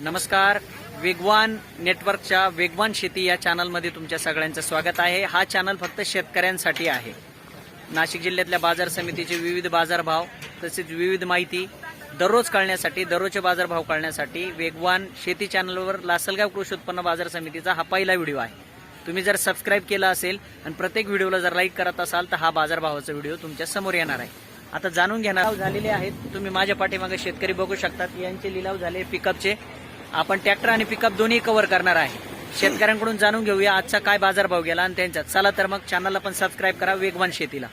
नमस्कार. वेगवान नेटवर्कच्या वेगवान शेती या चॅनलमध्ये तुमच्या सगळ्यांचं स्वागत आहे. हा चॅनल फक्त शेतकऱ्यांसाठी आहे. नाशिक जिल्ह्यातल्या बाजार समितीचे विविध बाजारभाव तसेच विविध माहिती दररोज कळण्यासाठी, दररोजचे बाजारभाव कळण्यासाठी वेगवान शेती चॅनलवर लासलगाव कृषी उत्पन्न बाजार समितीचा हा पहिला व्हिडिओ आहे. तुम्ही जर सबस्क्राइब केला असेल आणि प्रत्येक व्हिडिओला जर लाईक करत असाल तर हा बाजारभावाचा व्हिडिओ तुमच्या समोर येणार आहे. आता जाणून घेणार झालेले आहेत. तुम्ही माझ्या पाठीमागे शेतकरी बघू शकतात. यांचे लिलाव झाले पिकअपचे. आपण ट्रॅक्टर आणि पिकअप दोन्ही कव्हर करणार आहे. शेतकऱ्यांकडून जाणून घेऊया आजचा काय बाजारभाव गेला आणि त्यांचा. चला तर मग चॅनलला पण सबस्क्राइब करा वेगवान शेतीला.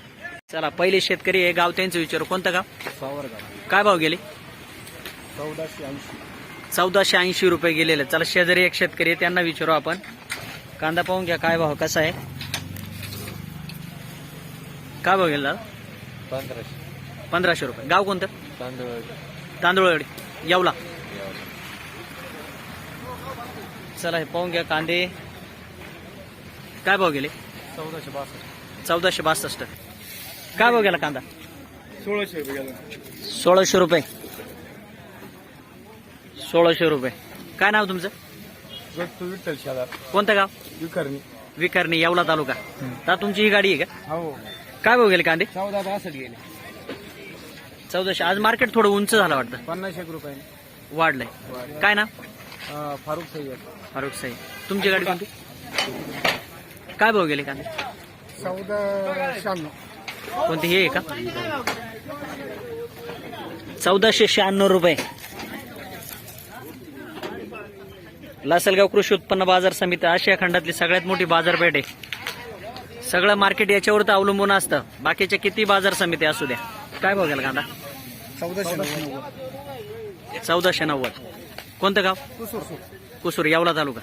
चला पहिले शेतकरी हे गाव त्यांचं विचारू. कोणतं गाव? सावरगाव. काय भाव गेले? 1480 रुपये गेलेले. चला शेजारी एक शेतकरी आहे त्यांना विचारू आपण. कांदा पाहून घ्या काय भाव कसा आहे. काय भाव गेला? 1500 रुपये. गाव कोणतं? तांदूळवाडी येवला. चला हे पाहून घ्या कांदे. काय भाव गेले? 1462. काय भाव गेला कांदा? 1600 रुपये गेला. 1600 रुपये. 1600 रुपये. काय नाव तुमचं? विठ्ठल शेजार. कोणतं गाव? विखरणी. विखरणी येवला तालुका. तर तुमची ही गाडी आहे का? हो. काय भाव गेले कांदे? 1462 गेले. 1400. आज मार्केट थोडं उंच झालं वाटतं. 50 रुपये वाढलंय. काय नाव? फारुख सय्यद. फारुख साई. तुमची गाडी कोणती? काय भाव गेले कांदे? 1496. कोणती हे आहे का? 1496 रुपये. लासलगाव कृषी उत्पन्न बाजार समिती आशिया खंडातली सगळ्यात मोठी बाजारपेठ आहे. सगळं मार्केट याच्यावर तर अवलंबून असतं. बाकीच्या किती बाजार समिती असू द्या. काय भाव गेला कांदा? 1490. कोणतं गाव? कुसूर येवला तालुका.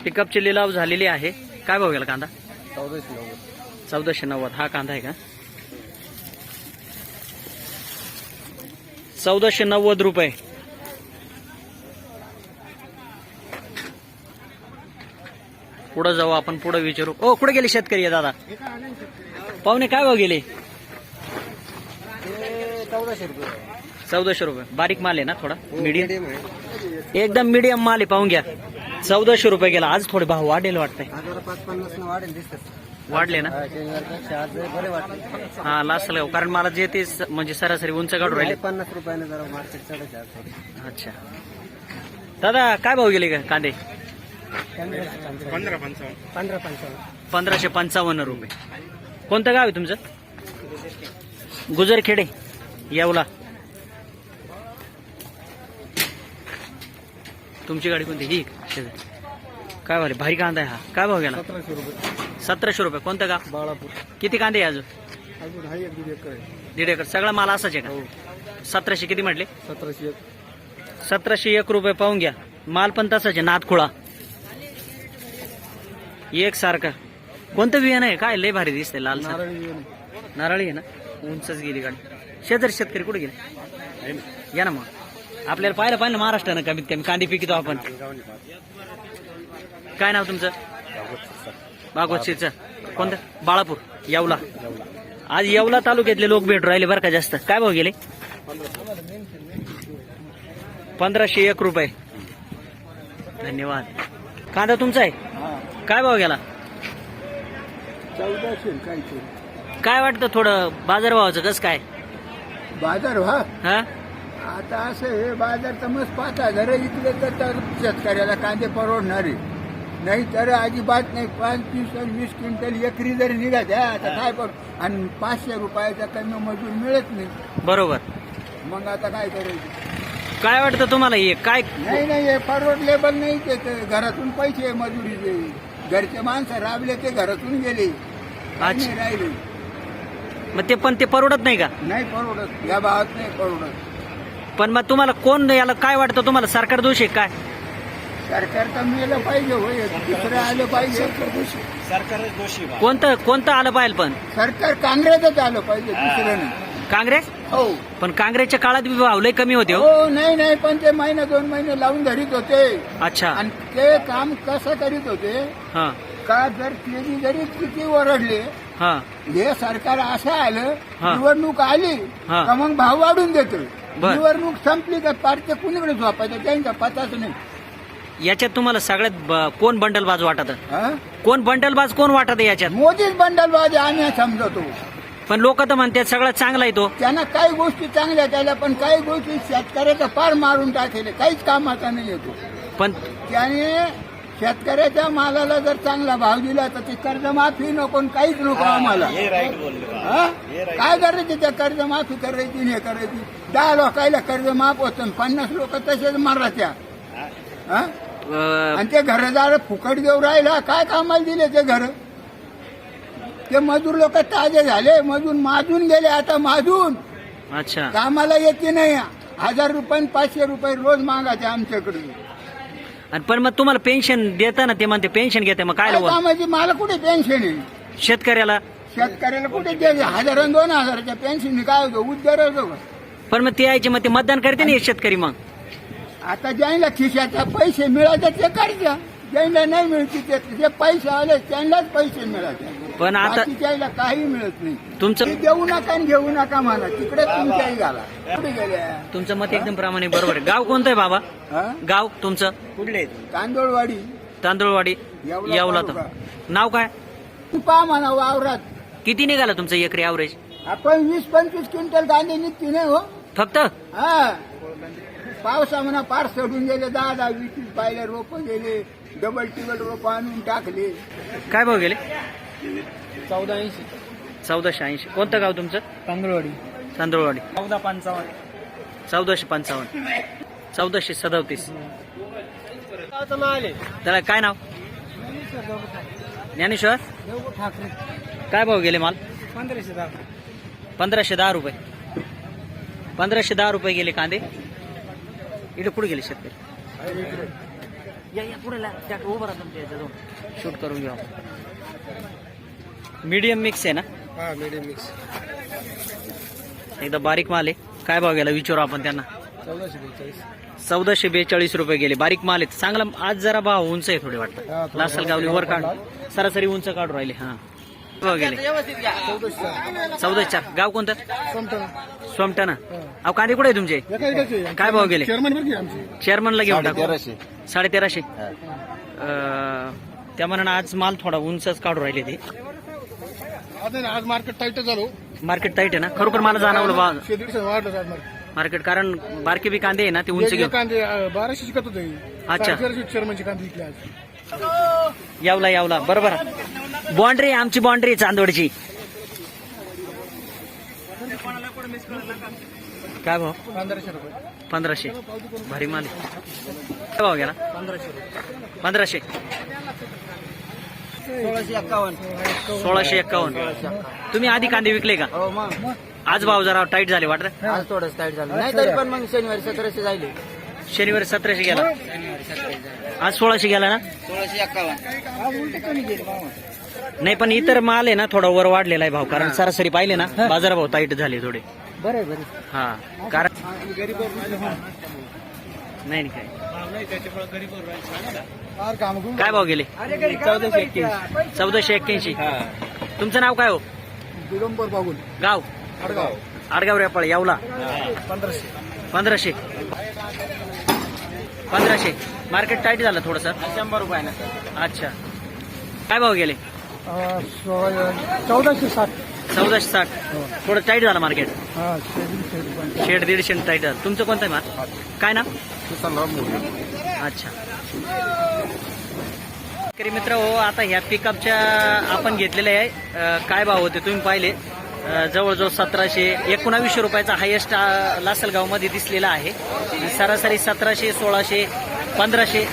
पिकअपचे लिलाव झालेले आहे. काय भाव गेला कांदा? 1490. हा कांदा आहे का? 1490 रुपये. पुढे जाऊ आपण. पुढे विचारू. ओ कुठे गेले शेतकरी दादा? पाहुणे काय भाव गेले? 1400 रुपये. 1400 रुपये. बारीक माल आहे ना थोडा? मीडियम. एकदम मीडियम माल आहे. पाहून घ्या. 1400 रुपये गेला. आज थोडे भाव वाढेल वाटतंय. 550 वाढेल दिसतात. वाढले ना? आज बरे वाटले. हा लासलगाव. कारण मला जे ते म्हणजे सरासरी उंच काढून राहिले. 50 रुपयाने जरा मार्केट चढायचं. अच्छा दादा काय भाव गेले का कांदे? 1555 रुपये. कोणतं गाव आहे तुमचं? गुजरखेडे येवला. तुमची गाडी कोणती? ही. काय भाव? भारी कांदा आहे हा. काय भाव गेला? 1700 रुपये. 1700 रुपये. कोणतं गाव? बाळापूर. किती कांदे आहे अजून? अजून आहे 1 एकर. 1.5 एकर. सगळा माल असाच आहे का? 1700 किती म्हटले? 1701. 1701 रुपये. पाहून घ्या. माल पण तसाच आहे. नादखुळा एक सारखा. कोणतं बियाणं आहे? काय लय भारी दिसतंय. लाल नारळी आहे ना? उंचच गेली गाडी. शेजारी शेतकरी कुठे गेले? या ना मग. आपल्याला पाहिलं महाराष्ट्रानं कमीत कमी कांदे पिकतो आपण. काय नाव तुमचं? भागवत शेचं. कोणतं? बाळापूर येवला. आज येवला तालुक्यातले लोक भेट राहिले बरं का जास्त. काय भाव गेले? 1501 रुपये. धन्यवाद. कांदा तुमचा आहे? काय भाव गेला? 1400. काय वाटतं थोडं बाजारभावाचं कसं काय? बाजार भाव हा आता असं हे बाजार तर मस्त 5000 इकले तर शेतकऱ्याला कांदे परवडणारे नाही तर अजिबात नाही. 25-20 क्विंटल एकरी जरी निघाल्या आता काय करू. आणि 500 रुपयाचा कमी मजूर मिळत नाही. बरोबर. मग आता काय करायचं? काय वाटतं तुम्हाला हे काय? नाही हे परवडलेबल नाही. ते घरातून पैसे मजुरीचे घरचे माणसं राबले ते घरातून गेले. अच्छा. राहिले मग ते पण ते परवडत नाही का? नाही परवडत. या भावात नाही परवडत. पण मग तुम्हाला कोण याला काय वाटतं तुम्हाला? सरकार दोषी आहे काय? सरकार तर मिळालं पाहिजे. होय दुसरं आलं पाहिजे. सरकार दोषी. कोणतं आलं पाहिजे? पण सरकार काँग्रेसच आलं पाहिजे. दुसरं नाही. काँग्रेस? हो. पण काँग्रेसच्या काळात बी भाव लय कमी होते. हो नाही पण ते 1-2 महिने लावून धरीत होते. अच्छा. आणि ते काम कसं करीत होते हा का जर केली जरी किती ओरडले हा हे सरकार असं आलं हा. निवडणूक आली हा. का मग भाव वाढून देतो. बर. निवडणूक संपली का पार्टी कुणीकडे झोपायचं त्यांचा पताच नाही. याच्यात तुम्हाला सगळ्यात कोण बंडलबाज वाटत? हा? कोण बंडलबाज कोण वाटत याच्यात? मोदीच बंडलबाजी आम्ही समजतो. पण लोक तर म्हणतात सगळ्यात चांगला आहे तो. त्यांना काही गोष्टी चांगल्या केल्या पण काही गोष्टी शेतकऱ्याचा पार मारून टाकले, काहीच कामाचा नाही येतो. पण त्याने शेतकऱ्याच्या मालाला जर चांगला भाव दिला तर ते कर्जमाफी नको आणि काहीच नको आम्हाला. हे राईट बोलले बा. हा? काय करायचे त्या कर्जमाफी करायची आणि हे करायची. 10 लोकायला कर्ज माफ होतं 50 लोक तसेच मारायच्या. हा? आणि ते घरदार फुकट घेऊन राहिला, काय कामाला दिले ते घर? ते मजूर लोक ताजे झाले, मजूर माजून गेले, आता माजून अच्छा. कामाला येते नाही. 1000 रुपये 500 रुपये रोज मागायचे आमच्याकडे. आणि पण मग तुम्हाला पेन्शन देता ना, ते म्हणते पेन्शन घेते, मग काय काय लावून? कामाची मला कुठे पेन्शन आहे? शेतकऱ्याला शेतकऱ्याला कुठे ते 1000 आणि 2000च्या पेन्शन काय होतो? उद्धार होतो का? पण मग ते यायचे, मग ते मतदान करते ना हे शेतकरी. मग आता ज्यांना खिशाचे पैसे मिळाले ते करत्या, ज्यांना नाही मिळते ते पैसे आले त्यांनाच पैसे मिळाले. पण आता बाकीच्याला काही मिळत नाही. तुमचं ते देऊ नका आणि घेऊ नका म्हणा, तिकडे तुमच्याही घाला. कुठे गेल्या? तुमचं मत एकदम प्रामाणिक बरोबर आहे. गाव कोणतं आहे बाबा? हा? गाव तुमचं? कुठले आहेत? तांदूळवाडी तांदूळवाडी. येवला येवला. तालुका. नाव काय? पहा म्हणा वावरात किती निघाला तुमचं एकरी ॲव्हरेज? आपण 20-25 क्विंटल कांदे निघते नाही हो. फक्त हा, पावसा म्हणा पार सोडून गेले, 10-20 पायले रोप गेले, डबल टिबल रोप आणून टाकले. काय भाव गेले? 1480. 1480. कोणतं गाव तुमचं? तांदूळवाडी. तांदूळवाडी. 1455. 1455. 1437. त्याला काय नाव? ज्ञानेश्वर. ठाकरे. काय भाव गेले माल? 1510. 1510 रुपये. 1510 रुपये गेले कांदे. इकडे पुढे गेले शेतकरी. या पुढे उभं राहा तुमच्या याच्याजवळ. शूट करून घेऊ. मीडियम मिक्स आहे ना? हा, मीडियम मिक्स. एकदा बारीक माल आहे. काय भाव गेला विचारू आपण त्यांना. 1442. 1442 रुपये गेले. बारीक माल आहे चांगला. आज जरा भाव उंच आहे थोडे हा, वाटतं. थोडं लासलगावली वर काढ, सरासरी उंच काढून राहिले. हा भाव गेले 14. गाव कोणतं? सोमटाना. अहो कांदे कुठे आहे तुमचे? काय भाव गेले? चेअरमनला घेऊन टाकू. 1350. त्या मनानं आज माल थोडा उंचच काढून राहिले ते. आज मार्केट टाईट झालो. मार्केट टाईट आहे ना? खरोखर मला जाणवलं बा 150 वाढलं मार्केट. कारण बारके बी कांदे आहे ना ते उंच घेऊन. कांदे 1200 शिकत होते. अच्छा. चेअरमनचे कांदे विकले आज. यावला बरोबर. बाउंड्री आमची बाउंड्री चांदोडची. काय भाव? 1500 रुपये. 1500. भारी माल आहे. काय भाव गेला? 1500. 1651. तुम्ही आधी कांदे विकले का? हो मग आज भाव जरा टाईट झाले वाटत. आज थोडंच टाईट झालं. नाही तरी पण मग शनिवारी 1700 जायले. शनिवारी 1700 गेला. आज 1600 गेला ना? 1651. उलटे कमी गेले मामा. नाही पण इतर माल आहे ना थोडा वर वाढलेला आहे भाव. कारण सरासरी पाहिले ना बाजारभाव टाईट झाले थोडे. बरे बरे. हा कारण गरीब नाही काय. काम काय भाव गेले? 1481. तुमचं नाव काय हो? दिगंबर बागुल. गाव? आडगाव. आडगाव रेपाळ. यावला. 1500. 1500. मार्केट टाईट झालं थोडस. 100 रुपयानं. अच्छा. काय भाव गेले? 1460. 1460. थोडं टाईट झालं मार्केट. हा, 150 टाईट झालं. तुमचं कोणतं आहे माल? काय ना? अच्छा. शेतकरी मित्र हो, आता ह्या पिकअपच्या आपण घेतलेल्या आहे. काय भाव होते तुम्ही पाहिले? जवळजवळ 1700 1900 रुपयाचा हायेस्ट लासलगाव मध्ये दिसलेला आहे. सरासरी 1700 1600 1500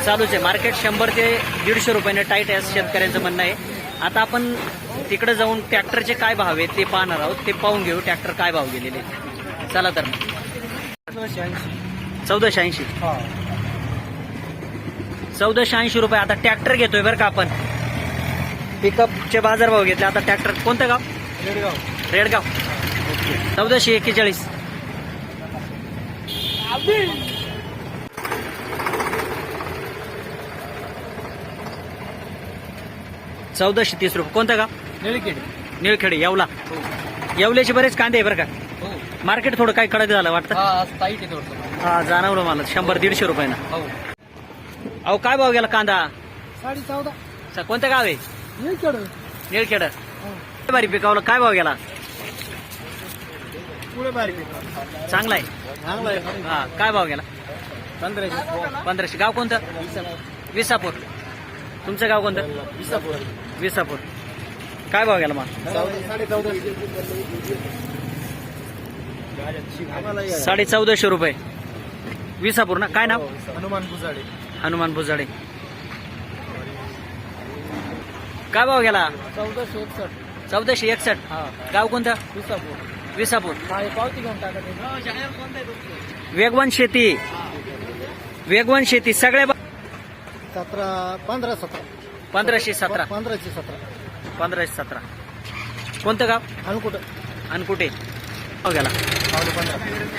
चालूच आहे. मार्केट 100 ते 150 रुपयाने टाईट आहे शेतकऱ्यांचं म्हणणं आहे. आता आपण तिकडे जाऊन ट्रॅक्टरचे काय भाव आहेत ते पाहणार आहोत. ते पाहून घेऊ ट्रॅक्टर काय भाव गेलेले. चला तर 1480. 1480 रुपये. आता ट्रॅक्टर घेतोय बरं का आपण. पिकअपचे बाजारभाव घेतले. आता ट्रॅक्टर कोणतं गाव? रेडगाव. 1441. ₹1430. कोणतं गाव? निळखेड. निळखेडे. येवला. येवल्याचे बरेच कांदे आहे बरं का. मार्केट थोडं काय कडक झालं वाटतं. टाईट आहे थोडं. हा जाणवलं मला 100-150 रुपयानं. हो. अहो काय भाव गेला कांदा. 14.5. कोणतं गाव आहे. निळखेड. निळखेड. बारी पिकावलं काय भाव गेला. पुढे बारीक. चांगला आहे. चांगला आहे. हा काय भाव गेला. 1500. 1500. गाव कोणतं. विसापूर. तुमचं गाव कोणतं. विसापूर. काय भाव गेला मग. 1450 रुपये. विसापूर ना. काय नाव. हनुमान गुजाडे. हनुमान भुजाडे. काय भाव गेला. 1461. 1461. हा. गाव कोणतं. विसापूर. विसापूर. हा हे पावती घेऊन टाका. वेगवान शेती. वेगवान शेती सगळ्या 15-17. 1517. 15-17. 1517. कोणतं गाव. अनुकुट. आणि कुठे भाव गेला.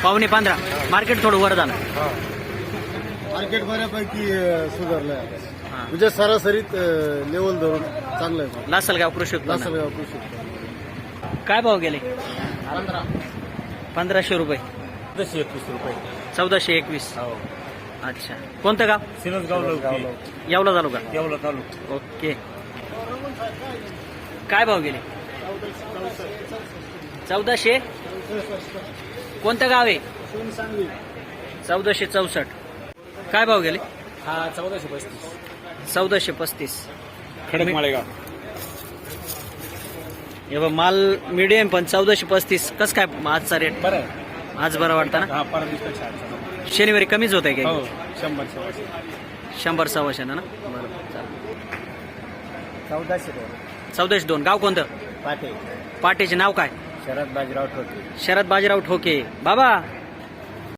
15.15. मार्केट थोडं वर झालं. मार्केट बऱ्यापैकी सुधारलंय. हा. म्हणजे सरासरीत लेवल धरून चांगलं आहे. लासलगाव कृषी उत्पन्न. लासलगाव कृषी. काय भाव गेले. 1500 रुपये. 1421 रुपये. 1421. हो. अच्छा. कोणतं गाव. सिनसगाव येवला झालो का. येवला तालुका. ओके. काय भाव गेले. 1400. कोणतं गाव आहे. 1464. काय भाव गेले. हा 1435. 1435. खडक माळेगाव. हे बघ माल मिडियम पण 1435. कसं काय आजचा रेट. बरं आहे. आज बरं वाटतं ना. हा परत शनिवारी कमीच होत आहे हो का. 100. 100-125 ना. बरोबर. 1402. 1402. गाव कोणतं. पाटे. पाटेचे नाव काय. शरद बाजीराव ठोके. शरद बाजीराव ठोके. बाबा